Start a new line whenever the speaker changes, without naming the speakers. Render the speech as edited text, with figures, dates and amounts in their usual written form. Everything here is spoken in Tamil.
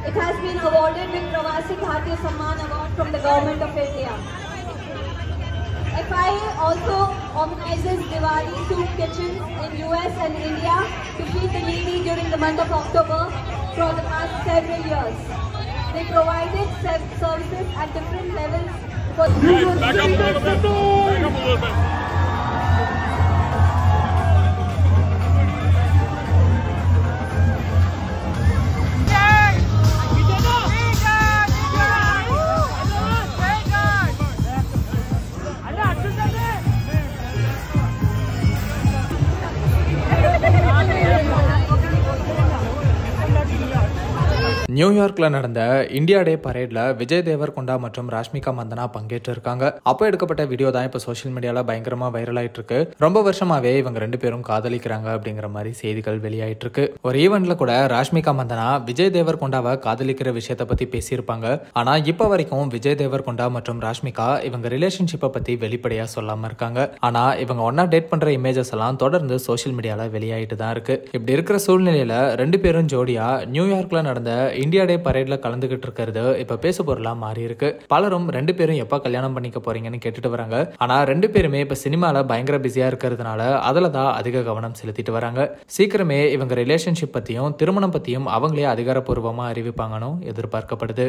It has been awarded with Pravasi Bharatiya Samman Award from the Government of India. FIA also organizes Diwali soup kitchens in US and India to feed the needy during the month of October for the past several years. They provided services at different levels for
நியூயார்க்ல நடந்த இந்தியா டே பரேட்ல விஜய் தேவர்கொண்டா மற்றும் ராஷ்மிகா மந்தனா பங்கேற்று இருக்காங்க. அப்போ எடுக்கப்பட்ட வீடியோ தான் இப்ப சோசியல் மீடியால பயங்கரமா வைரல் ஆயிட்டு இருக்கு. ரொம்ப வருஷமாவே இவங்க ரெண்டு பேரும் காதலிக்கிறாங்க அப்படிங்கிற மாதிரி செய்திகள் வெளியாயிட்டு இருக்கு. ஒரு ஈவென்ட்ல கூட ராஷ்மிகா மந்தனா விஜய் தேவர்கொண்டாவை காதலிக்கிற விஷயத்த பத்தி பேசியிருப்பாங்க. ஆனா இப்ப வரைக்கும் விஜய் தேவர்கொண்டா மற்றும் ராஷ்மிகா இவங்க ரிலேஷன்ஷிப்பை பத்தி வெளிப்படையா சொல்லாம இருக்காங்க. ஆனா இவங்க ஒன்னா டேட் பண்ற இமேஜஸ் எல்லாம் தொடர்ந்து சோசியல் மீடியால வெளியாயிட்டு தான் இருக்கு. இப்படி இருக்கிற சூழ்நிலையில ரெண்டு பேரும் ஜோடியா நியூயார்க்ல நடந்த இந்தியா டே பரேட்ல கலந்துகிட்டு இருக்கிறது இப்ப பேசு பொருளா மாறி இருக்கு. பலரும் ரெண்டு பேரும் எப்ப கல்யாணம் பண்ணிக்க போறீங்கன்னு கேட்டுட்டு வராங்க. ஆனா ரெண்டு பேருமே இப்ப சினிமால பயங்கர பிஸியா இருக்கிறதுனால அதுலதான் அதிக கவனம் செலுத்திட்டு வராங்க. சீக்கிரமே இவங்க ரிலேஷன்ஷிப் பத்தியும் திருமணம் பத்தியும் அவங்களே அதிகாரப்பூர்வமா அறிவிப்பாங்கன்னு எதிர்பார்க்கப்படுது.